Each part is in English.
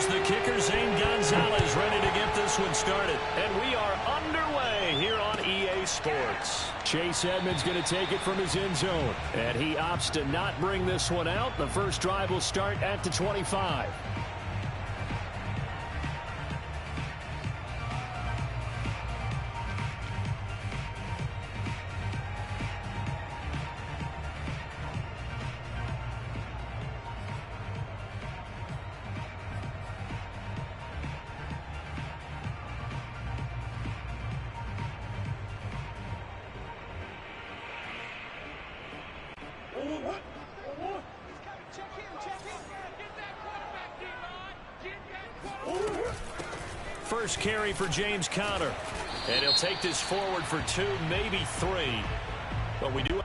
Here's the kicker, Zane Gonzalez, ready to get this one started. And we are underway here on EA Sports. Chase Edmonds going to take it from his end zone. And he opts to not bring this one out. The first drive will start at the 25. First carry for James Conner. And he'll take this forward for 2, maybe 3. But we do...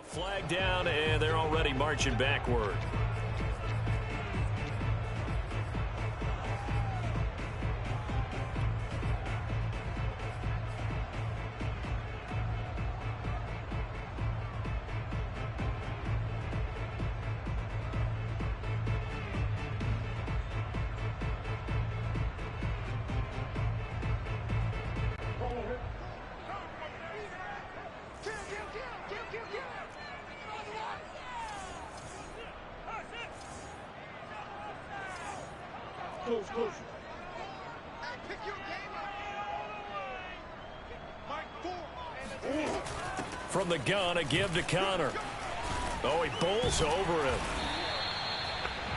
Flag down, and they're already marching backward. Close. From the gun, a give to Conner. Oh, he bowls over him.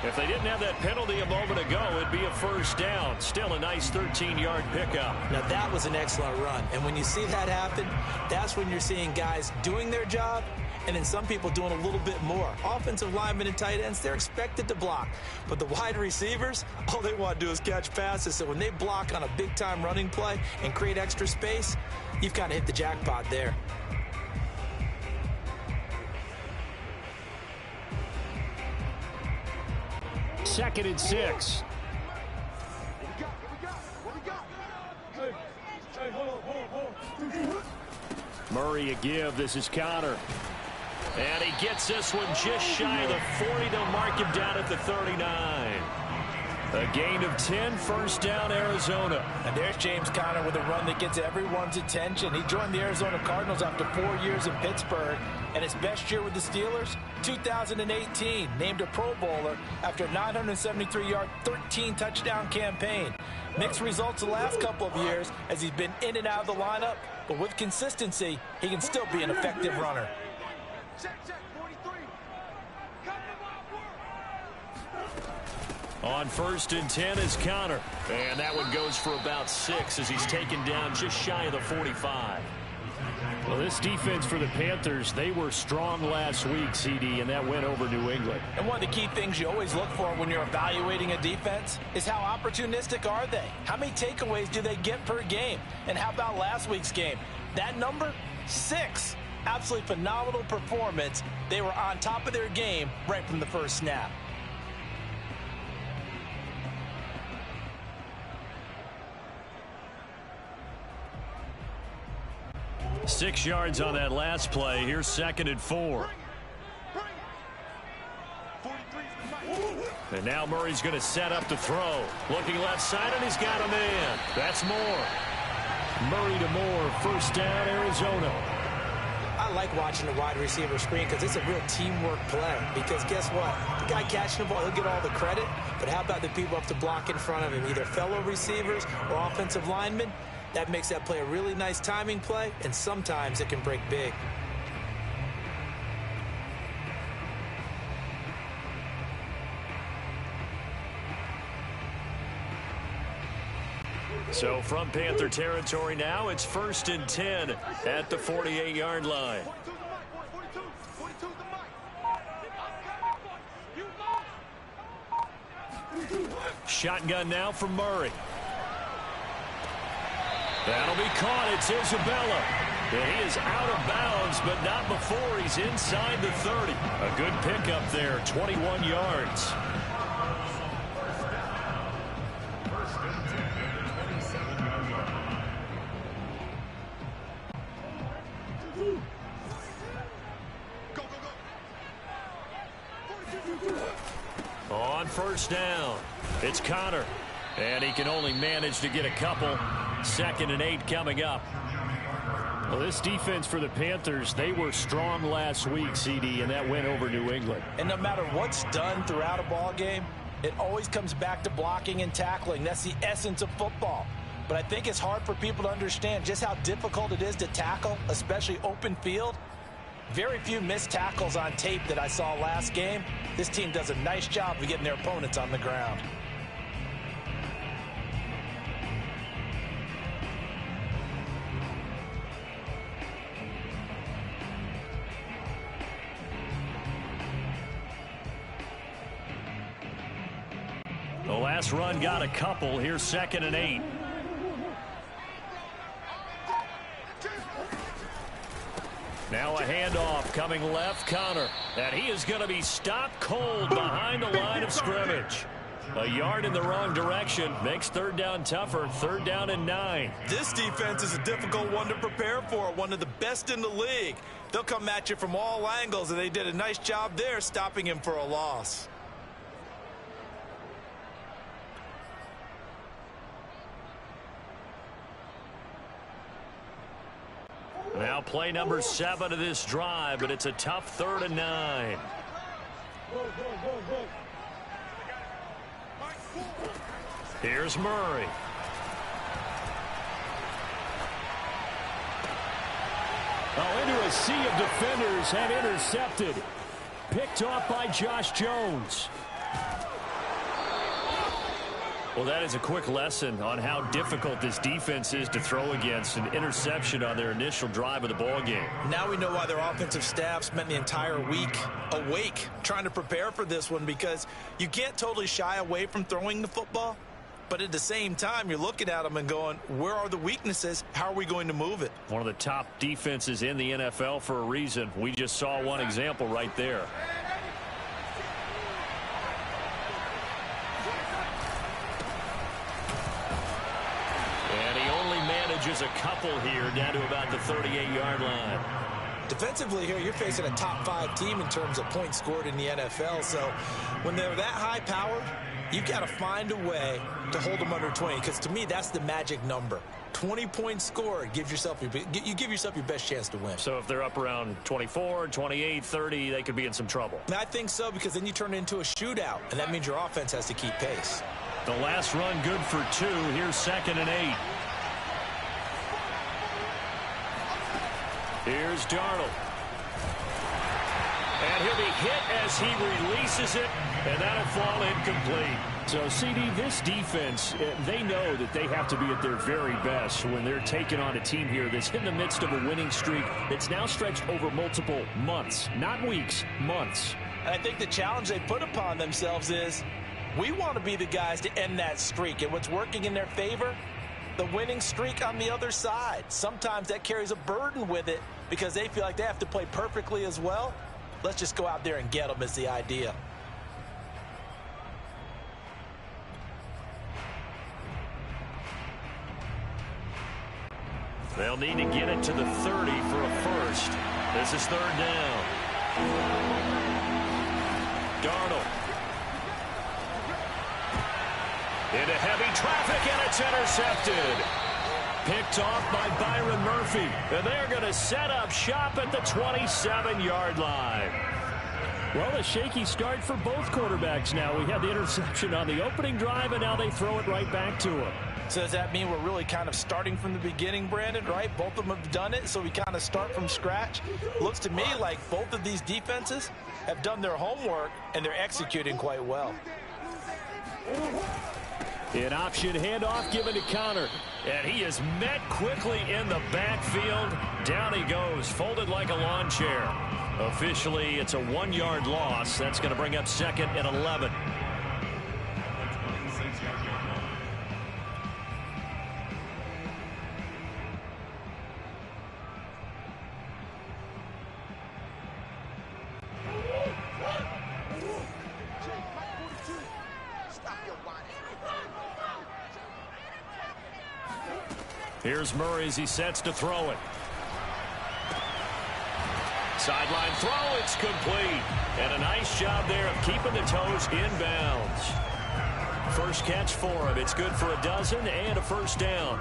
If they didn't have that penalty a moment ago, it'd be a first down. Still a nice 13-yard pickup. Now, that was an excellent run. And when you see that happen, that's when you're seeing guys doing their job and then some people doing a little bit more. Offensive linemen and tight ends, they're expected to block. But the wide receivers, all they want to do is catch passes. So when they block on a big-time running play and create extra space, you've kind of hit the jackpot there. Second and 6. Murray a give. This is Conner. And he gets this one just shy of the 40. They'll mark him down at the 39. A gain of 10, first down, Arizona. And there's James Conner with a run that gets everyone's attention. He joined the Arizona Cardinals after 4 years in Pittsburgh. And his best year with the Steelers, 2018, named a Pro Bowler after a 973-yard, 13-touchdown campaign. Mixed results the last couple of years as he's been in and out of the lineup. But with consistency, he can still be an effective runner. On first and 10 is Conner. And that one goes for about 6 as he's taken down just shy of the 45. Well, this defense for the Panthers, they were strong last week, CD, and that went over New England. And one of the key things you always look for when you're evaluating a defense is how opportunistic are they? How many takeaways do they get per game? And how about last week's game? That number, 6. Absolutely phenomenal performance. They were on top of their game right from the first snap. Six yards on that last play. Here's second and 4. And now Murray's going to set up to throw. Looking left side, and he's got a man. That's Moore. Murray to Moore, first down, Arizona. I like watching the wide receiver screen because it's a real teamwork play. Because guess what? The guy catching the ball, he'll get all the credit. But how about the people up to block in front of him, either fellow receivers or offensive linemen? That makes that play a really nice timing play, and sometimes it can break big. So from Panther territory now, it's 1st and 10 at the 48-yard line. Shotgun now from Murray. That'll be caught. It's Isabella. And he is out of bounds, but not before he's inside the 30. A good pickup there, 21 yards. On first down, it's Connor. And he can only manage to get a couple. 2nd and 8 coming up. Well, this defense for the Panthers, they were strong last week, CD, and that went over New England. And no matter what's done throughout a ball game, it always comes back to blocking and tackling. That's the essence of football. But I think it's hard for people to understand just how difficult it is to tackle, especially open field. Very few missed tackles on tape that I saw last game. This team does a nice job of getting their opponents on the ground. The last run got a couple. Here's 2nd and 8. Now a handoff coming left, Connor. And he is going to be stopped cold behind the line of scrimmage. A yard in the wrong direction makes 3rd down tougher. 3rd down and 9. This defense is a difficult one to prepare for. One of the best in the league. They'll come at you from all angles, and they did a nice job there stopping him for a loss. Now play number 7 of this drive, but it's a tough 3rd and 9. Here's Murray. Oh, into a sea of defenders and intercepted. Picked off by Josh Jones. Well, that is a quick lesson on how difficult this defense is to throw against. An interception on their initial drive of the ball game. Now we know why their offensive staff spent the entire week awake trying to prepare for this one, because you can't totally shy away from throwing the football. But at the same time, you're looking at them and going, where are the weaknesses? How are we going to move it? One of the top defenses in the NFL for a reason. We just saw one example right there. Just a couple here down to about the 38-yard line. Defensively here, you're facing a top 5 team in terms of points scored in the NFL. So when they're that high powered, you've got to find a way to hold them under 20, because to me, that's the magic number. 20 points scored, you give yourself your best chance to win. So if they're up around 24, 28, 30, they could be in some trouble. And I think so, because then you turn it into a shootout, and that means your offense has to keep pace. The last run good for 2. Here's 2nd and 8. Here's Darnold. And he'll be hit as he releases it, and that'll fall incomplete. So, CD, this defense, they know that they have to be at their very best when they're taking on a team here that's in the midst of a winning streak that's now stretched over multiple months, not weeks, months. And I think the challenge they put upon themselves is, we want to be the guys to end that streak. And what's working in their favor? The winning streak on the other side. Sometimes that carries a burden with it because they feel like they have to play perfectly as well. Let's just go out there and get them is the idea. They'll need to get it to the 30 for a first. This is 3rd down. Darnold. Into heavy traffic, and it's intercepted. Picked off by Byron Murphy. And they're going to set up shop at the 27-yard line. Well, a shaky start for both quarterbacks now. We had the interception on the opening drive, and now they throw it right back to him. So does that mean we're really kind of starting from the beginning, Brandon, right? Both of them have done it, so we kind of start from scratch. Looks to me like both of these defenses have done their homework, and they're executing quite well. An option handoff given to Connor. And he is met quickly in the backfield. Down he goes, folded like a lawn chair. Officially, it's a 1-yard loss. That's going to bring up second and 11. Here's Murray as he sets to throw it. Sideline throw, it's complete. And a nice job there of keeping the toes in bounds. First catch for him. It's good for a dozen and a first down.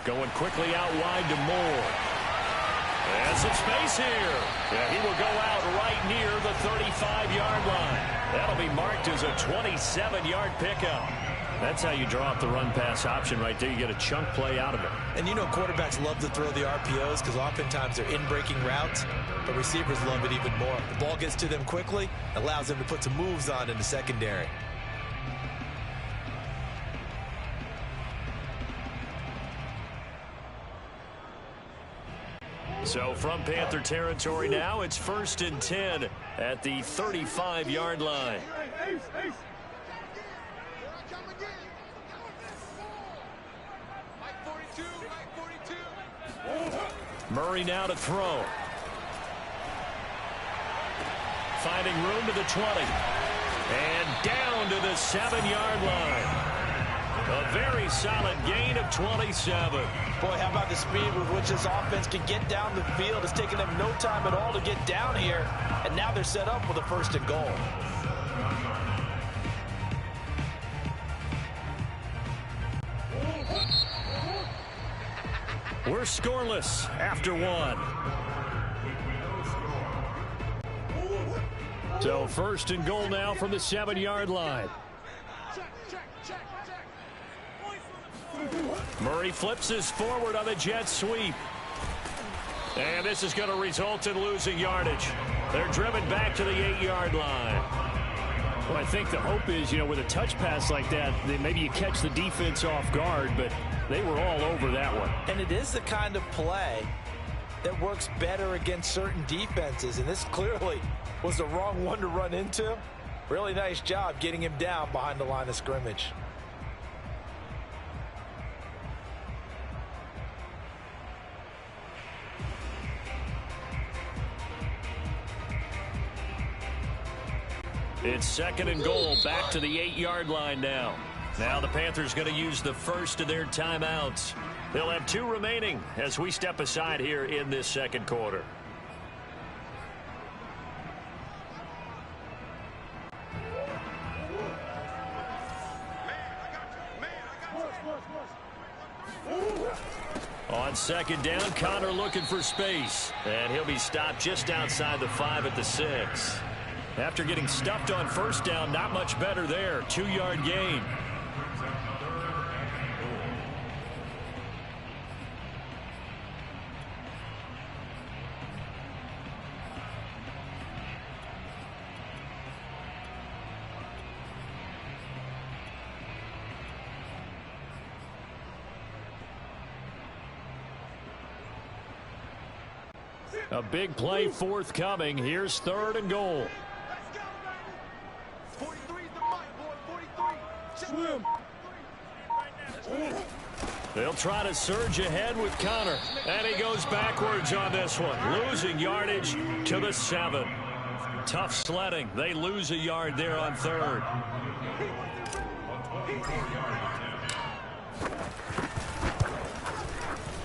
Going quickly out wide to Moore. There's some space here. Yeah, he will go out right near the 35-yard line. That'll be marked as a 27-yard pickup. That's how you draw up the run-pass option right there. You get a chunk play out of it. And you know quarterbacks love to throw the RPOs because oftentimes they're in-breaking routes, but receivers love it even more. The ball gets to them quickly, allows them to put some moves on in the secondary. So from Panther territory now, it's 1st and 10 at the 35-yard line. Murray now to throw. Finding room to the 20. And down to the 7-yard line. A very solid gain of 27. Boy, how about the speed with which this offense can get down the field? It's taken them no time at all to get down here, and now they're set up with a 1st and goal. We're scoreless after 1. So 1st and goal now from the 7-yard line. Murray flips this forward on the jet sweep. And this is going to result in losing yardage. They're driven back to the 8-yard line. Well, I think the hope is, with a touch pass like that, maybe you catch the defense off guard, but they were all over that one. And it is the kind of play that works better against certain defenses, and this clearly was the wrong one to run into. Really nice job getting him down behind the line of scrimmage. It's 2nd and goal, back to the 8-yard line now. Now the Panthers going to use the first of their timeouts. They'll have 2 remaining as we step aside here in this second quarter. On 2nd down, Connor looking for space. And he'll be stopped just outside the 5 at the 6. After getting stuffed on 1st down, not much better there. 2-yard gain. A big play forthcoming. Here's 3rd and goal. 43's the mic, boy. 43. Swim. They'll try to surge ahead with Connor. And he goes backwards on this one, losing yardage to the 7. Tough sledding. They lose a yard there on 3rd.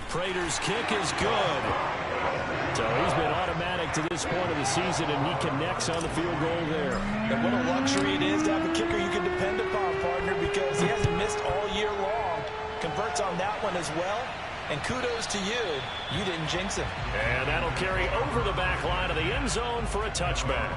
Prater's kick is good. So he's been automatic to this point of the season, and he connects on the field goal there. And what a luxury it is to have a kicker you can depend upon, partner, because he hasn't missed all year long. Converts on that one as well. And kudos to you. You didn't jinx him. And that'll carry over the back line of the end zone for a touchback.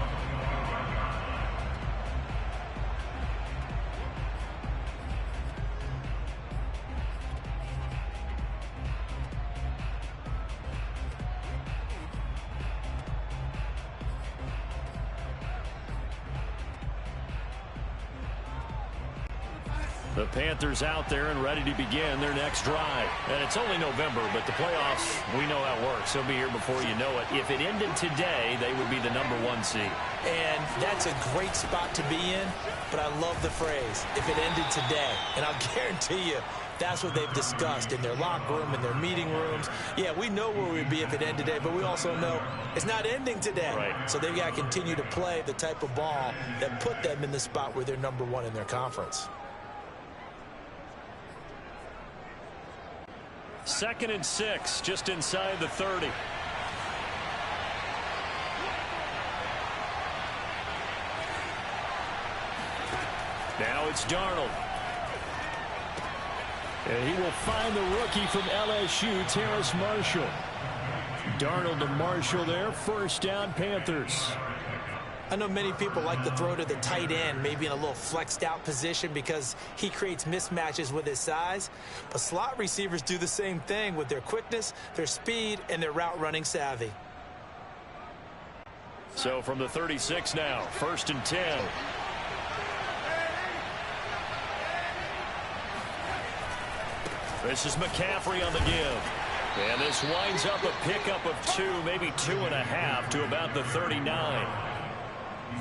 The Panthers out there and ready to begin their next drive. And it's only November, but the playoffs, we know how it works. They'll be here before you know it. If it ended today, they would be the #1 seed. And that's a great spot to be in, but I love the phrase, if it ended today. And I'll guarantee you, that's what they've discussed in their locker room, in their meeting rooms. Yeah, we know where we'd be if it ended today, but we also know it's not ending today. Right. So they've got to continue to play the type of ball that put them in the spot where they're #1 in their conference. 2nd and 6, just inside the 30. Now it's Darnold. And he will find the rookie from LSU, Terrace Marshall. Darnold to Marshall there, 1st down Panthers. I know many people like to throw to the tight end, maybe in a little flexed out position because he creates mismatches with his size. But slot receivers do the same thing with their quickness, their speed, and their route running savvy. So from the 36 now, 1st and 10. This is McCaffrey on the give. And this winds up a pickup of 2, maybe 2.5 to about the 39.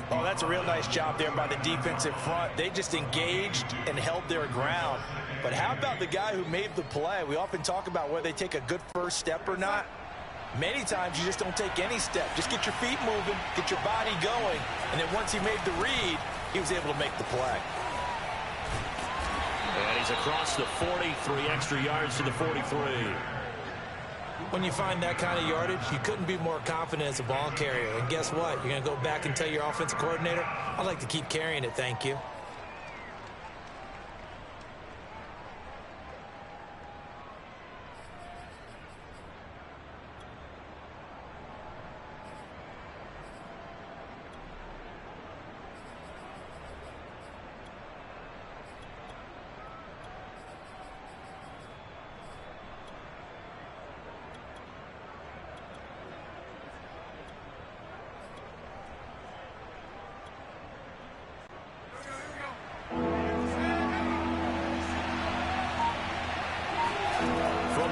Oh, that's a real nice job there by the defensive front. They just engaged and held their ground. But how about the guy who made the play? We often talk about whether they take a good first step or not. Many times you just don't take any step. Just get your feet moving, get your body going, and then once he made the read, he was able to make the play. And he's across the 40, 3 extra yards to the 43. When you find that kind of yardage, you couldn't be more confident as a ball carrier. And guess what? You're going to go back and tell your offensive coordinator, I'd like to keep carrying it, thank you.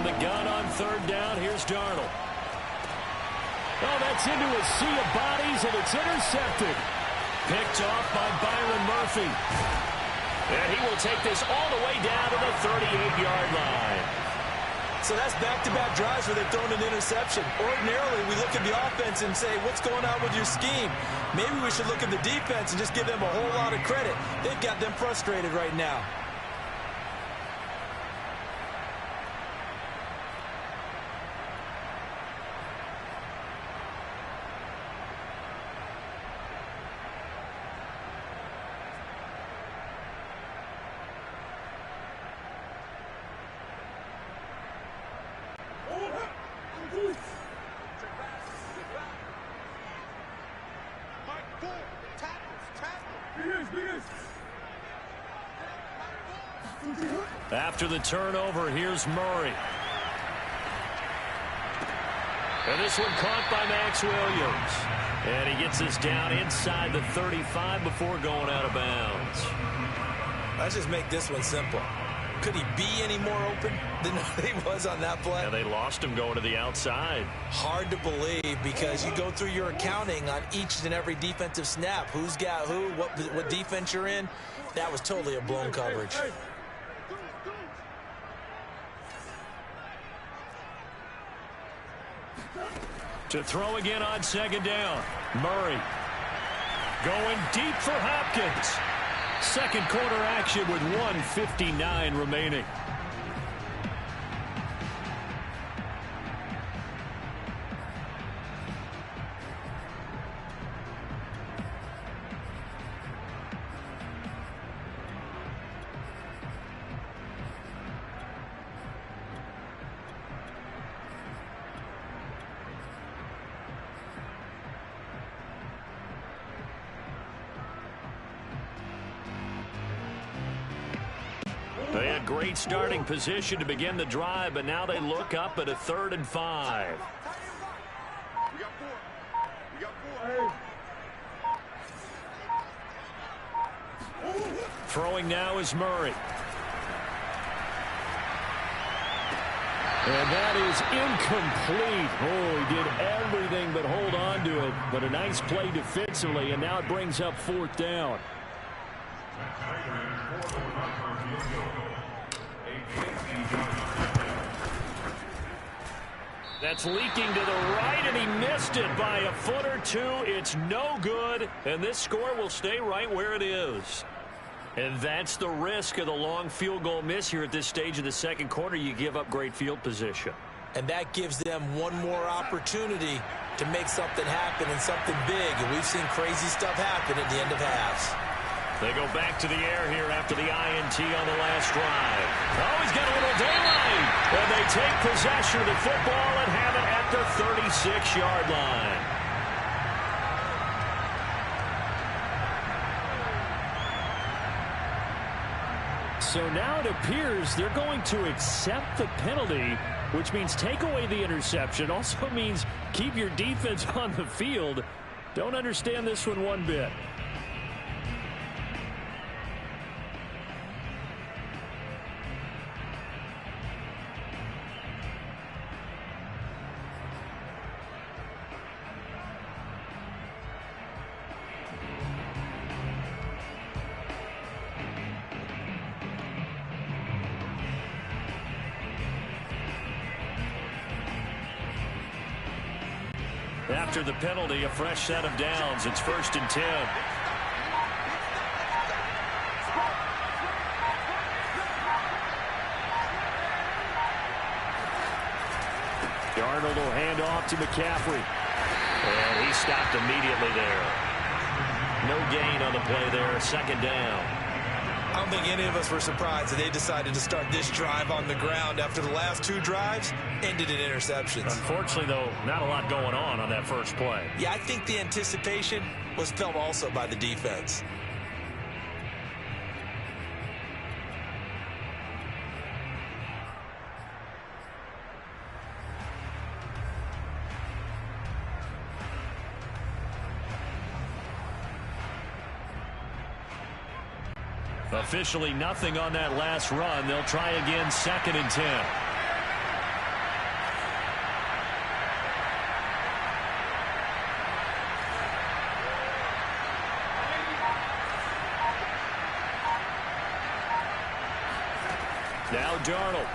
The gun on 3rd down. Here's Darnold. Oh, that's into a sea of bodies, and it's intercepted. Picked off by Byron Murphy. And he will take this all the way down to the 38-yard line. So that's back-to-back drives where they've thrown an interception. Ordinarily, we look at the offense and say, what's going on with your scheme? Maybe we should look at the defense and just give them a whole lot of credit. They've got them frustrated right now. After the turnover, here's Murray. And this one caught by Max Williams. And he gets this down inside the 35 before going out of bounds. Let's just make this one simple. Could he be any more open than he was on that play? Yeah, they lost him going to the outside. Hard to believe because you go through your accounting on each and every defensive snap. Who's got who, what defense you're in. That was totally a blown coverage. To throw again on second down. Murray going deep for Hopkins. Second quarter action with 1:59 remaining. They had great starting position to begin the drive, but now they look up at a 3rd and 5. Throwing now is Murray. And that is incomplete. Oh, he did everything but hold on to it. But a nice play defensively, and now it brings up 4th down. That's leaking to the right, and he missed it by a foot or two. It's no good, and this score will stay right where it is. And that's the risk of the long field goal miss here at this stage of the second quarter. You give up great field position. And that gives them one more opportunity to make something happen and something big. And we've seen crazy stuff happen at the end of halves. They go back to the air here after the INT on the last drive. Oh, he's got a little daylight. And they take possession of the football and have it at the 36-yard line. So now it appears they're going to accept the penalty, which means take away the interception. Also means keep your defense on the field. Don't understand this one bit. After the penalty, a fresh set of downs. It's 1st and 10. Darnold will hand off to McCaffrey. And he stopped immediately there. No gain on the play there. 2nd down. I don't think any of us were surprised that they decided to start this drive on the ground after the last 2 drives ended in interceptions. Unfortunately, though, not a lot going on that first play. Yeah, I think the anticipation was felt also by the defense. Officially nothing on that last run. They'll try again, 2nd and 10. Now Darnold.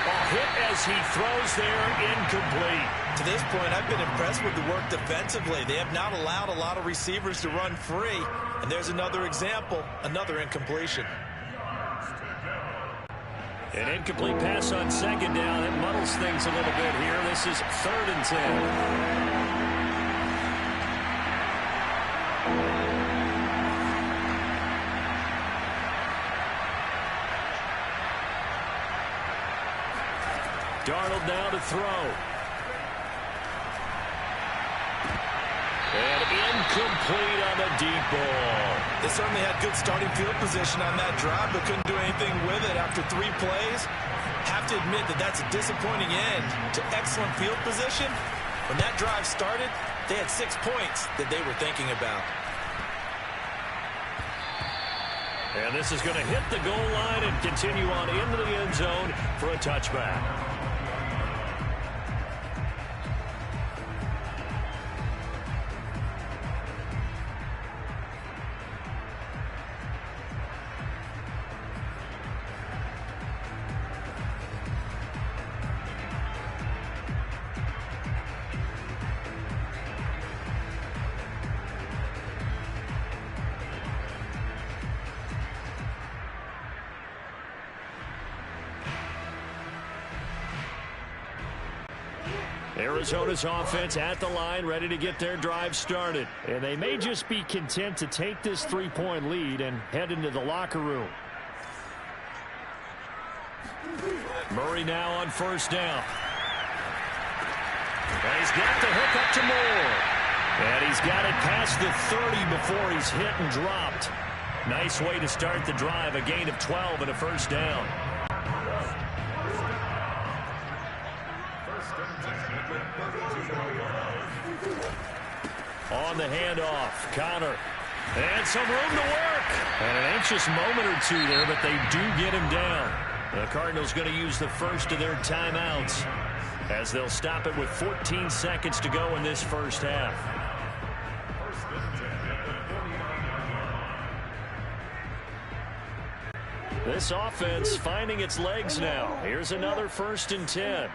Ball hit as he throws there, incomplete. To this point, I've been impressed with the work defensively. They have not allowed a lot of receivers to run free. And there's another example, another incompletion. An incomplete pass on 2nd down. It muddles things a little bit here. This is 3rd and 10. Darnold now to throw. And incomplete on the deep ball. They certainly had good starting field position on that drive, but couldn't do anything with it after 3 plays. Have to admit that that's a disappointing end to excellent field position. When that drive started, they had 6 points that they were thinking about. And this is going to hit the goal line and continue on into the end zone for a touchback. Arizona's offense at the line, ready to get their drive started. And they may just be content to take this 3-point lead and head into the locker room. Murray now on first down. And he's got the hook up to Moore. And he's got it past the 30 before he's hit and dropped. Nice way to start the drive, a gain of 12 and a first down. On the handoff, Connor. And some room to work. And an anxious moment or two there, but they do get him down. The Cardinals going to use the first of their timeouts as they'll stop it with 14 seconds to go in this first half. This offense finding its legs now. Here's another 1st and 10.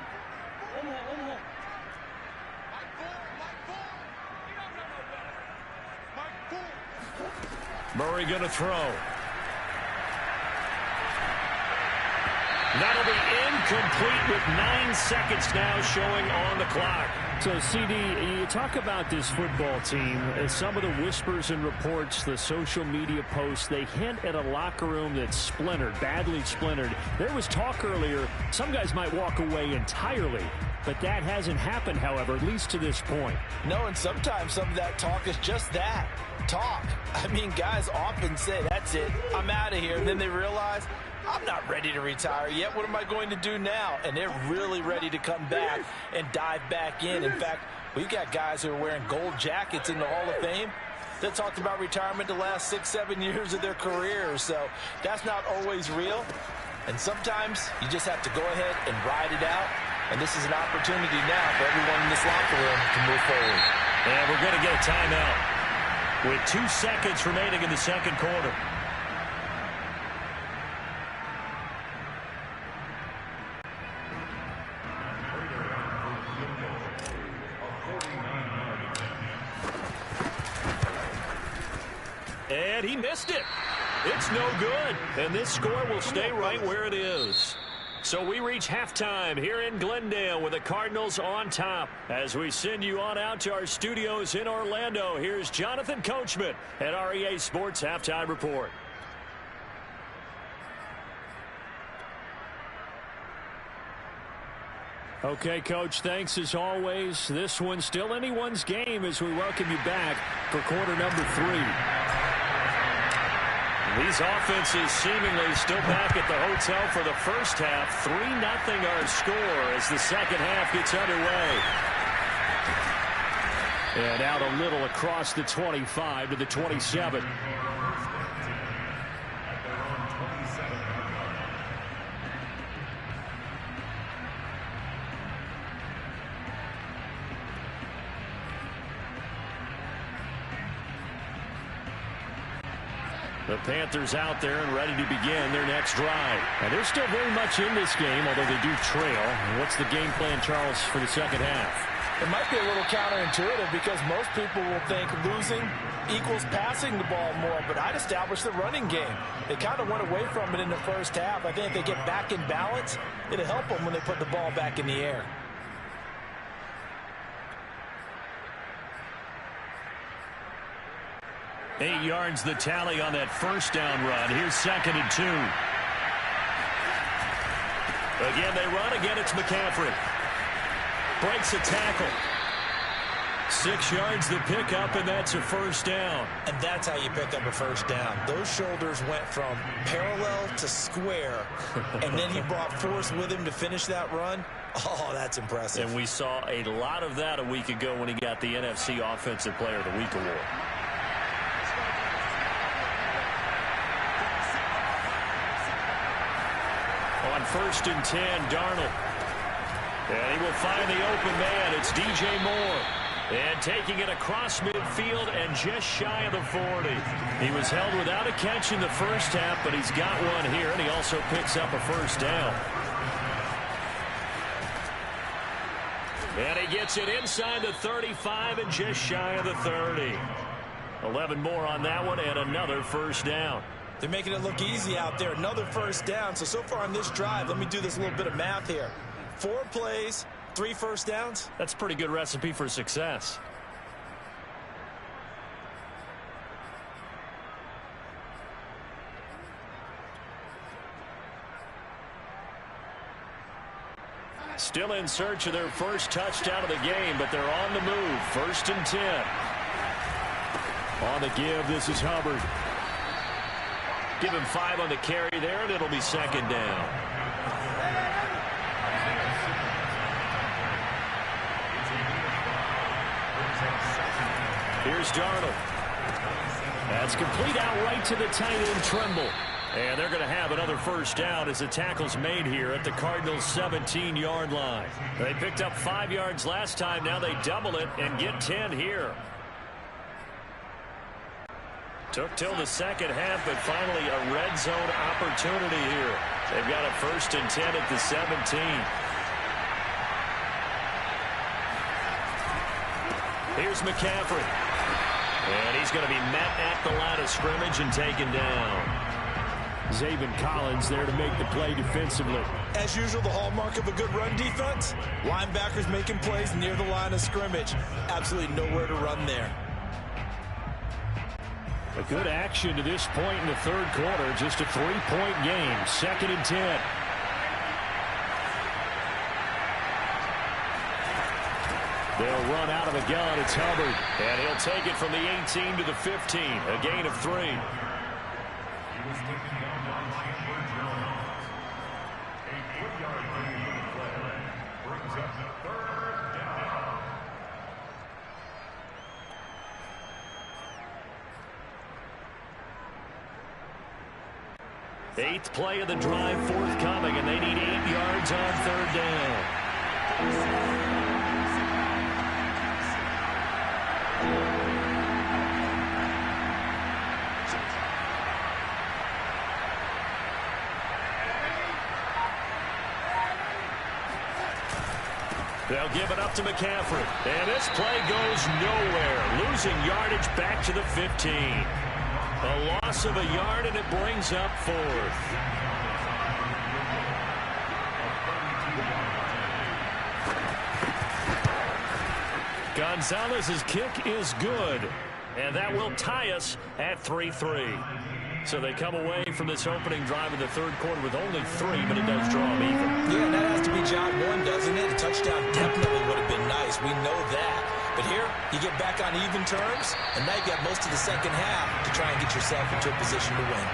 Murray going to throw. That'll be incomplete with 9 seconds now showing on the clock. So, CD, you talk about this football team, some of the whispers and reports, the social media posts, they hint at a locker room that's splintered, badly splintered. There was talk earlier, some guys might walk away entirely, but that hasn't happened, however, at least to this point. No, and sometimes some of that talk is just that, talk. I mean, guys often say, that's it, I'm out of here, and then they realize, I'm not ready to retire yet. What am I going to do now? And they're really ready to come back and dive back in. In fact, we've got guys who are wearing gold jackets in the Hall of Fame that talked about retirement the last 6-7 years of their careers. So that's not always real. And sometimes you just have to go ahead and ride it out. And this is an opportunity now for everyone in this locker room to move forward. And we're going to get a timeout with 2 seconds remaining in the second quarter. And he missed it. It's no good. And this score will stay right where it is. So we reach halftime here in Glendale with the Cardinals on top. As we send you on out to our studios in Orlando, here's Jonathan Coachman at our EA Sports Halftime Report. Okay, Coach, thanks as always. This one's still anyone's game as we welcome you back for quarter number 3. These offenses seemingly still back at the hotel for the first half. 3-0 our score as the second half gets underway. And out a little across the 25 to the 27. The Panthers out there and ready to begin their next drive. And they're still very much in this game, although they do trail. What's the game plan, Charles, for the second half? It might be a little counterintuitive because most people will think losing equals passing the ball more, but I'd establish the running game. They kind of went away from it in the first half. I think if they get back in balance, it'll help them when they put the ball back in the air. Eight yards the tally on that first down run. Here's 2nd and 2. Again, they run. Again, it's McCaffrey. Breaks a tackle. 6 yards the pickup, and that's a first down. And that's how you pick up a first down. Those shoulders went from parallel to square, and then he brought force with him to finish that run. Oh, that's impressive. And we saw a lot of that a week ago when he got the NFC Offensive Player of the Week award. On 1st and 10, Darnold. And he will find the open man. It's DJ Moore. And taking it across midfield and just shy of the 40. He was held without a catch in the first half, but he's got one here, and he also picks up a first down. And he gets it inside the 35 and just shy of the 30. 11 more on that one and another first down. They're making it look easy out there. Another first down. So far on this drive, let me do this little bit of math here. 4 plays, 3 first downs. That's a pretty good recipe for success. Still in search of their first touchdown of the game, but they're on the move. 1st and 10. On the give, this is Hubbard. Give him 5 on the carry there, and it'll be 2nd down. Here's Darnold. That's complete out right to the tight end, Tremble. And they're going to have another first down as the tackle's made here at the Cardinals' 17-yard line. They picked up 5 yards last time. Now they double it and get 10 here. Took till the second half, but finally a red zone opportunity here. They've got a 1st and 10 at the 17. Here's McCaffrey. And he's going to be met at the line of scrimmage and taken down. Zaven Collins there to make the play defensively. As usual, the hallmark of a good run defense. Linebackers making plays near the line of scrimmage. Absolutely nowhere to run there. A good action to this point in the 3rd quarter. Just a 3-point game. 2nd and 10. They'll run out of the gun. It's Hubbard. And he'll take it from the 18 to the 15. A gain of 3. Eighth play of the drive forthcoming, and they need 8 yards on 3rd down. They'll give it up to McCaffrey. And this play goes nowhere. Losing yardage back to the 15. A loss of a yard, and it brings up 4th. Gonzalez's kick is good, and that will tie us at 3-3. So they come away from this opening drive in the 3rd quarter with only 3, but it does draw them even. Yeah, and that has to be job 1, doesn't it? A touchdown definitely would have been nice. We know that. But here, you get back on even terms, and now you got most of the second half to try and get yourself into a position to win.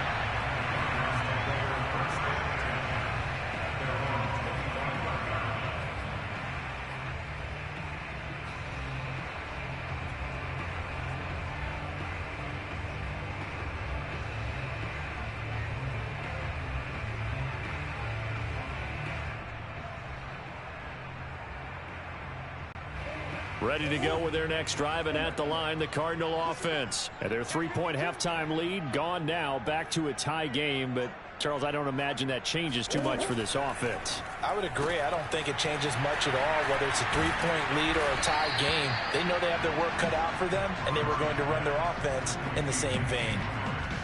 Ready to go with their next drive, and at the line, the Cardinal offense. And their 3-point halftime lead gone now, back to a tie game. But, Charles, I don't imagine that changes too much for this offense. I would agree. I don't think it changes much at all, whether it's a 3-point lead or a tie game. They know they have their work cut out for them, and they were going to run their offense in the same vein.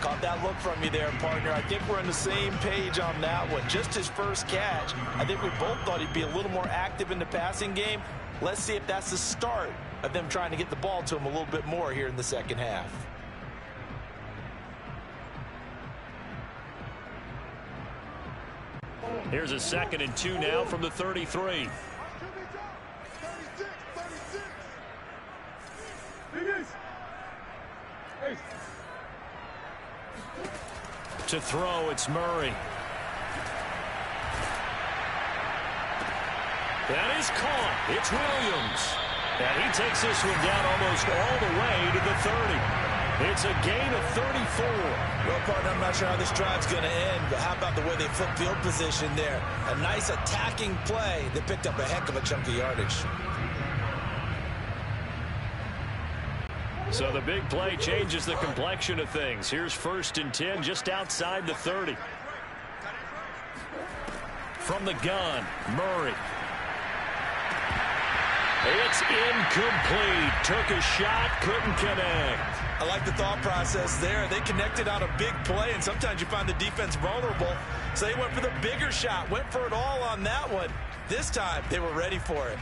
Caught that look from you there, partner. I think we're on the same page on that one. Just his first catch. I think we both thought he'd be a little more active in the passing game. Let's see if that's the start of them trying to get the ball to him a little bit more here in the second half. Here's a 2nd and 2 now from the 33. To throw, it's Murray. That is caught. It's Williams. And he takes this one down almost all the way to the 30. It's a gain of 34. Well, partner, I'm not sure how this drive's going to end, but how about the way they flip field position there? A nice attacking play that picked up a heck of a chunk of yardage. So the big play changes the complexion of things. Here's 1st and 10 just outside the 30. From the gun, Murray. It's incomplete. Took a shot, couldn't connect. I like the thought process there. They connected on a big play, and sometimes you find the defense vulnerable. So they went for the bigger shot, went for it all on that one. This time, they were ready for it.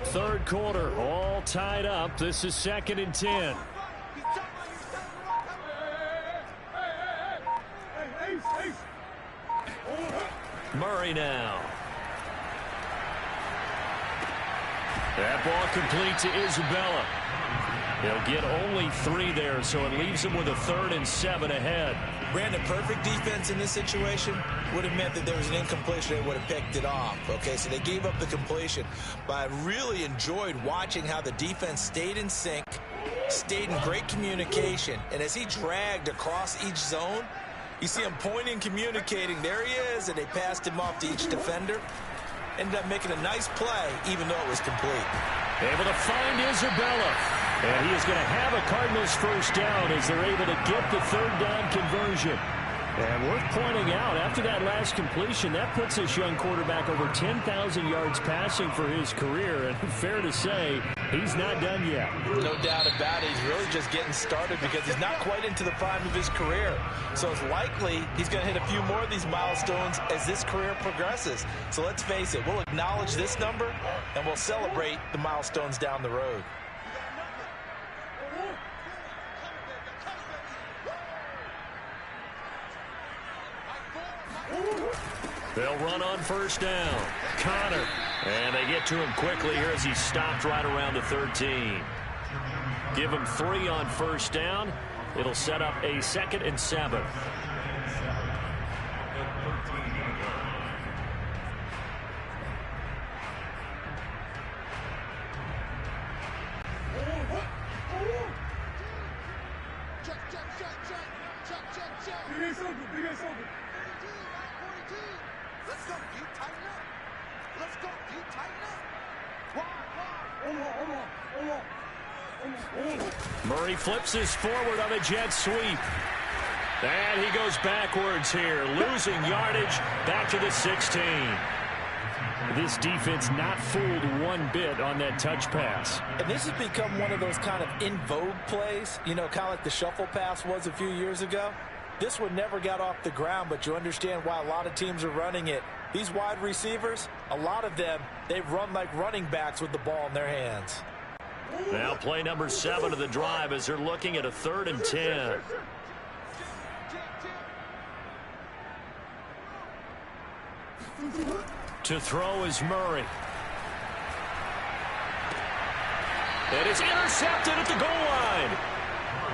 Third quarter, all tied up. This is 2nd and 10. Murray now. That ball complete to Isabella. He'll get only 3 there, so it leaves him with a 3rd and 7 ahead. Brandon, perfect defense in this situation would have meant that there was an incompletion. They would have picked it off. Okay, so they gave up the completion. But I really enjoyed watching how the defense stayed in sync, stayed in great communication. And as he dragged across each zone, you see him pointing, communicating. There he is, and they passed him off to each defender. Ended up making a nice play, even though it was complete. Able to find Isabella. And he is going to have a Cardinals first down as they're able to get the 3rd down conversion. And worth pointing out, after that last completion, that puts this young quarterback over 10,000 yards passing for his career. And fair to say, he's not done yet. No doubt about it. He's really just getting started because he's not quite into the prime of his career. So it's likely he's going to hit a few more of these milestones as this career progresses. So let's face it, we'll acknowledge this number and we'll celebrate the milestones down the road. They'll run on first down. Connor. And they get to him quickly here as he stopped right around the 13. Give him 3 on first down. It'll set up a 2nd and 7. Murray flips this forward on a jet sweep. And he goes backwards here, losing yardage back to the 16. This defense not fooled one bit on that touch pass. And this has become one of those kind of in vogue plays, you know, kind of like the shuffle pass was a few years ago. This one never got off the ground, but you understand why a lot of teams are running it. These wide receivers, a lot of them, they run like running backs with the ball in their hands. Now play number 7 of the drive as they're looking at a 3rd and 10. To throw is Murray. It is intercepted at the goal line.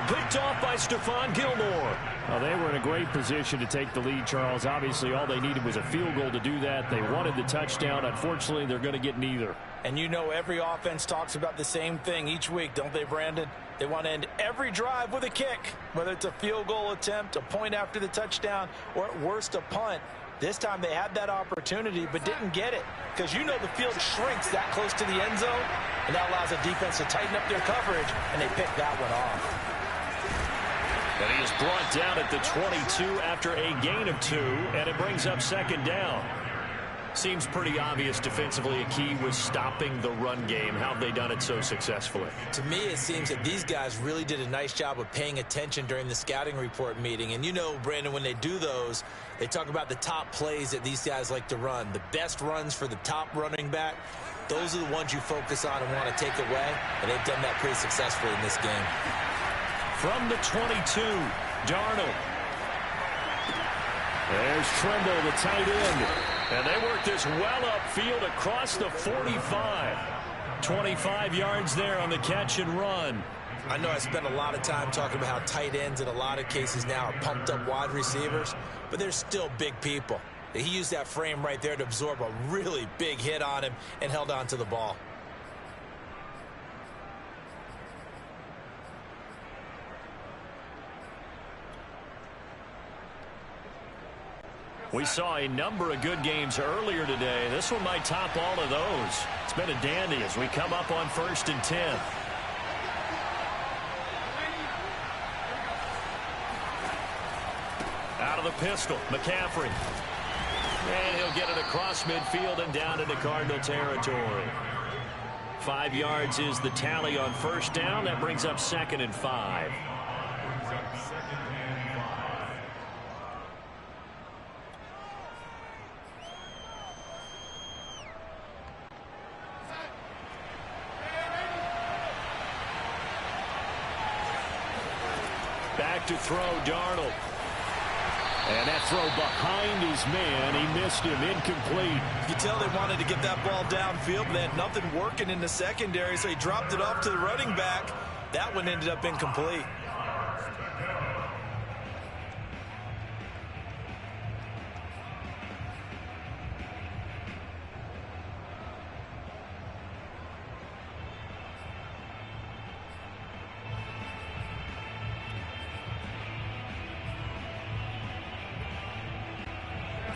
Picked off by Stephon Gilmore. Well, they were in a great position to take the lead, Charles. Obviously, all they needed was a field goal to do that. They wanted the touchdown. Unfortunately, they're going to get neither. And you know every offense talks about the same thing each week, don't they, Brandon? They want to end every drive with a kick, whether it's a field goal attempt, a point after the touchdown, or at worst a punt. This time they had that opportunity but didn't get it because you know the field shrinks that close to the end zone, and that allows the defense to tighten up their coverage, and they pick that one off. And he is brought down at the 22 after a gain of 2, and it brings up 2nd down. Seems pretty obvious defensively a key was stopping the run game. How have they done it so successfully? To me, it seems that these guys really did a nice job of paying attention during the scouting report meeting. And you know, Brandon, when they do those, they talk about the top plays that these guys like to run. The best runs for the top running back, those are the ones you focus on and want to take away. And they've done that pretty successfully in this game. From the 22, Darnold. There's Tremble, the tight end. And they work this well upfield across the 45. 25 yards there on the catch and run. I know I spent a lot of time talking about how tight ends in a lot of cases now are pumped up wide receivers, but they're still big people. He used that frame right there to absorb a really big hit on him and held on to the ball. We saw a number of good games earlier today. This one might top all of those. It's been a dandy as we come up on 1st and 10. Out of the pistol. McCaffrey. And he'll get it across midfield and down into Cardinal territory. 5 yards is the tally on first down. That brings up 2nd and 5. Back to throw, Darnold. And that throw behind his man. He missed him. Incomplete. You can tell they wanted to get that ball downfield, but they had nothing working in the secondary, so he dropped it off to the running back. That one ended up incomplete.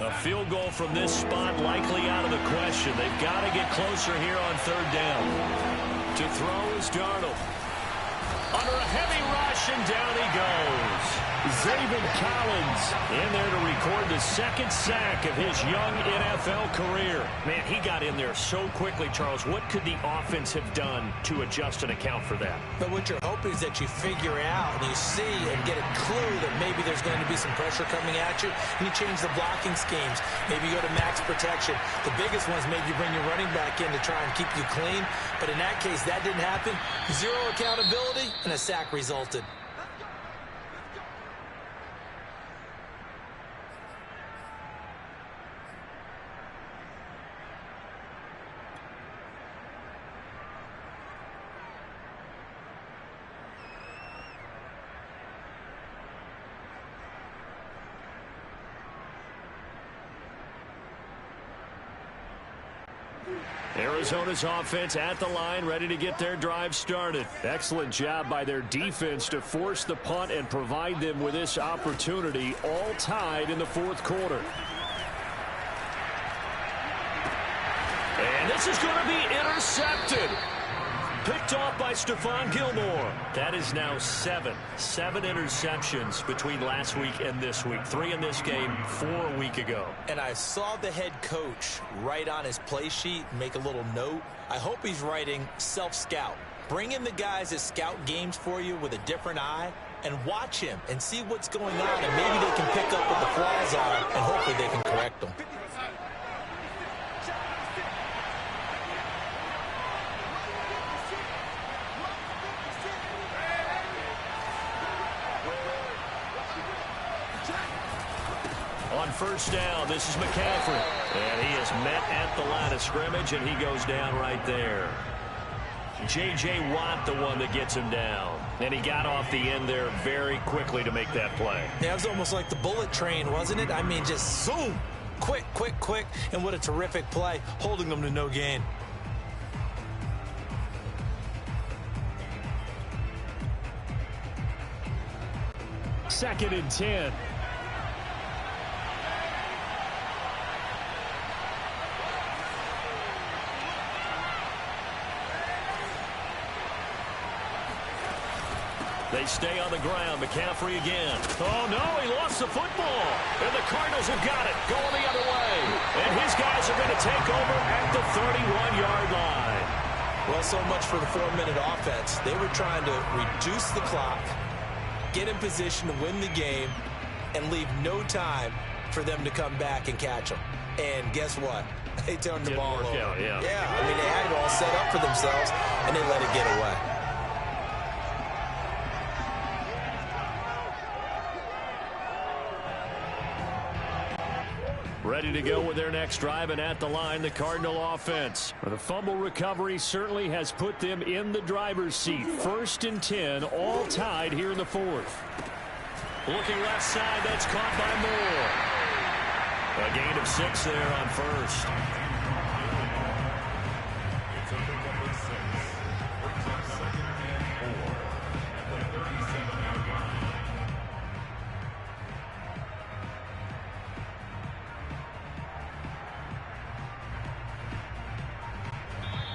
A field goal from this spot likely out of the question. They've got to get closer here on 3rd down. To throw is Darnold. Under a heavy rush, and down he goes. Zaven Collins in there to record the 2nd sack of his young NFL career. Man, he got in there so quickly, Charles. What could the offense have done to adjust and account for that? But what you're hoping is that you figure out and you see and get a clue that maybe there's going to be some pressure coming at you, and you change the blocking schemes. Maybe you go to max protection. The biggest ones, maybe you bring your running back in to try and keep you clean. But in that case, that didn't happen. 0 accountability, and a sack resulted. Arizona's offense at the line, ready to get their drive started. Excellent job by their defense to force the punt and provide them with this opportunity, all tied in the 4th quarter. And this is going to be intercepted. Picked off by Stephon Gilmore. That is now 7 interceptions between last week and this week. 3 in this game, 4 a week ago. And I saw the head coach write on his play sheet, make a little note. I hope he's writing self-scout. Bring in the guys that scout games for you with a different eye and watch him and see what's going on. And maybe they can pick up what the flaws are, and hopefully they can correct them. On first down, this is McCaffrey. And he is met at the line of scrimmage, and he goes down right there. J.J. Watt, the one that gets him down. And he got off the end there very quickly to make that play. Yeah, it was almost like the bullet train, wasn't it? I mean, just zoom. Quick, quick, quick. And what a terrific play, holding them to no gain. Second and 10. They stay on the ground. McCaffrey again. Oh, no, he lost the football. And the Cardinals have got it, going the other way. And his guys are going to take over at the 31-yard line. Well, so much for the 4-minute offense. They were trying to reduce the clock, get in position to win the game, and leave no time for them to come back and catch them. And guess what? They turned the ball over. Yeah, I mean, they had it all set up for themselves, and they let it get away. Ready to go with their next drive, and at the line, the Cardinal offense. The fumble recovery certainly has put them in the driver's seat. 1st and 10, all tied here in the 4th. Looking left side, that's caught by Moore. A gain of 6 there on first.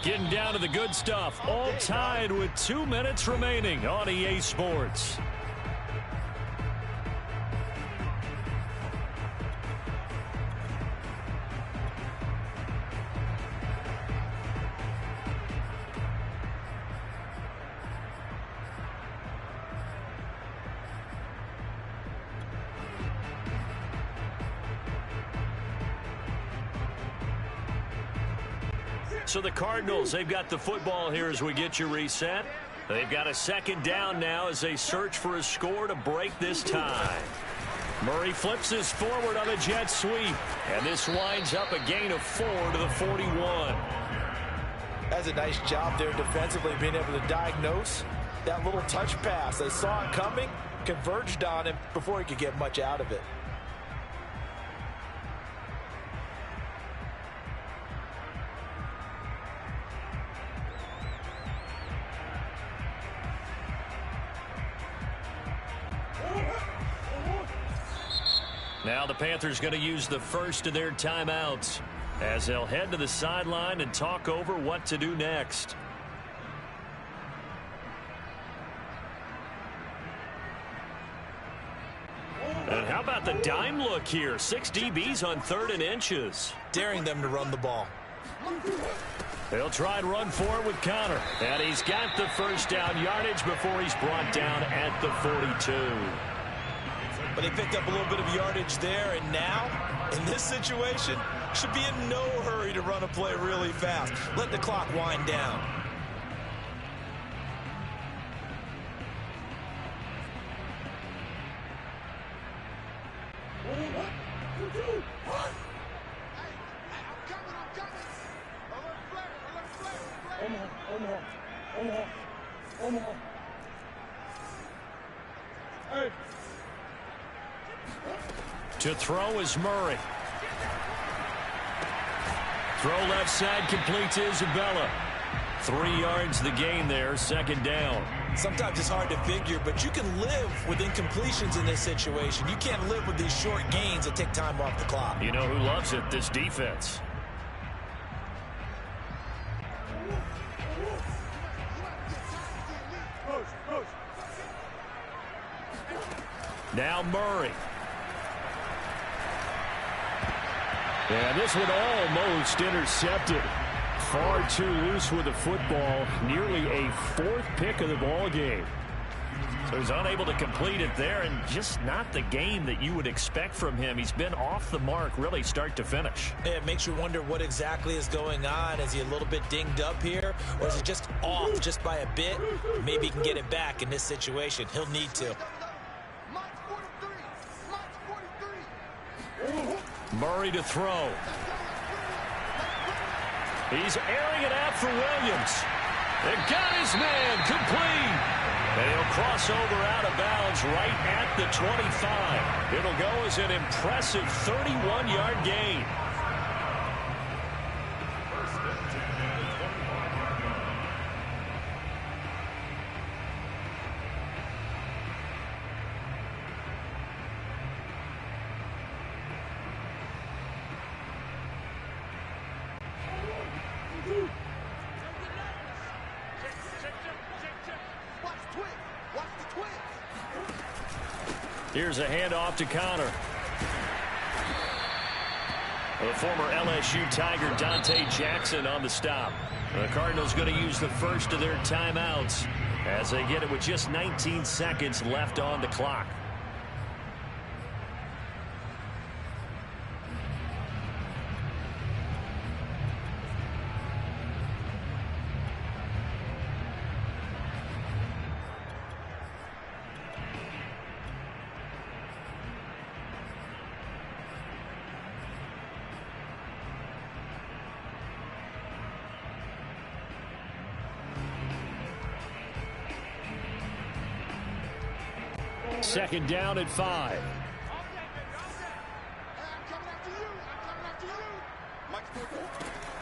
Getting down to the good stuff. All tied with 2 minutes remaining on EA Sports. So the Cardinals, they've got the football here as we get you reset. They've got a second down now as they search for a score to break this tie. Murray flips this forward on a jet sweep. And this winds up a gain of 4 to the 41. That's a nice job there defensively, being able to diagnose that little touch pass. They saw it coming, converged on him before he could get much out of it. Now the Panthers going to use the first of their timeouts as they'll head to the sideline and talk over what to do next. And how about the dime look here? 6 DBs on 3rd and inches. Daring them to run the ball. They'll try and run for it with Connor. And he's got the first down yardage before he's brought down at the 42. But they picked up a little bit of yardage there, and now, in this situation, should be in no hurry to run a play really fast. Let the clock wind down. To throw is Murray. Throw left side, complete to Isabella. 3 yards the gain there, second down. Sometimes it's hard to figure, but you can live with incompletions in this situation. You can't live with these short gains that take time off the clock. You know who loves it? This defense. Now Murray. And this one almost intercepted. Far too loose with the football. Nearly a 4th pick of the ball game. So he's unable to complete it there, and just not the game that you would expect from him. He's been off the mark really start to finish. It makes you wonder what exactly is going on. Is he a little bit dinged up here, or is he just off just by a bit? Maybe he can get it back in this situation. He'll need to. Murray to throw. He's airing it out for Williams. They got his man complete. And he'll cross over out of bounds right at the 25. It'll go as an impressive 31-yard gain. Here's a handoff to Connor. The former LSU Tiger Dante Jackson on the stop. The Cardinals going to use the first of their timeouts as they get it with just 19 seconds left on the clock. Second down at 5.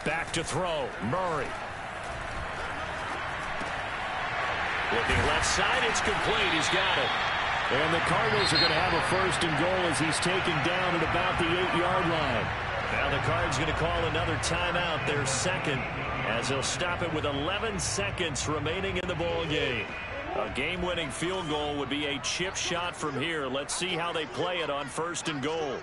Back to throw. Murray. Looking left side. It's complete. He's got it. And the Cardinals are going to have a first and goal as he's taken down at about the 8-yard line. Now the Cards going to call another timeout, their second, as they'll stop it with 11 seconds remaining in the ball game. A game-winning field goal would be a chip shot from here. Let's see how they play it on first and goal.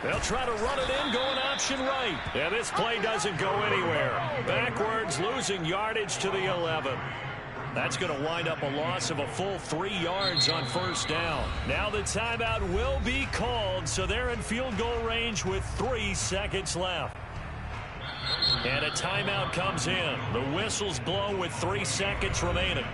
They'll try to run it in, going option right. And this play doesn't go anywhere. Backwards, losing yardage to the 11. That's going to wind up a loss of a full 3 yards on first down. Now the timeout will be called, so they're in field goal range with 3 seconds left. And a timeout comes in. The whistle's blown with 3 seconds remaining.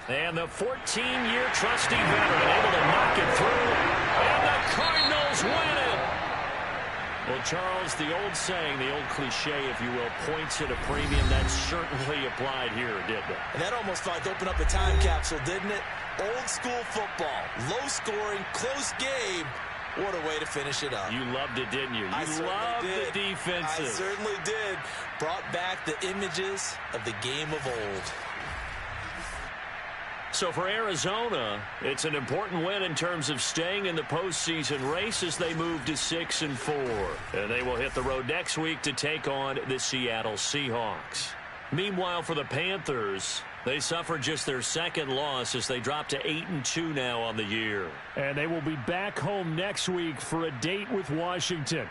And the 14-year trusty veteran able to knock it through. And the Cardinals win it. Well, Charles, the old saying, the old cliche, if you will, points at a premium, that certainly applied here, didn't it? And that almost like opened up a time capsule, didn't it? Old school football, low scoring, close game. What a way to finish it up. You loved it, didn't you? You loved the defenses. I certainly did. Brought back the images of the game of old. So for Arizona, it's an important win in terms of staying in the postseason race as they move to 6-4. And they will hit the road next week to take on the Seattle Seahawks. Meanwhile, for the Panthers, they suffered just their second loss as they drop to 8-2 now on the year. And they will be back home next week for a date with Washington.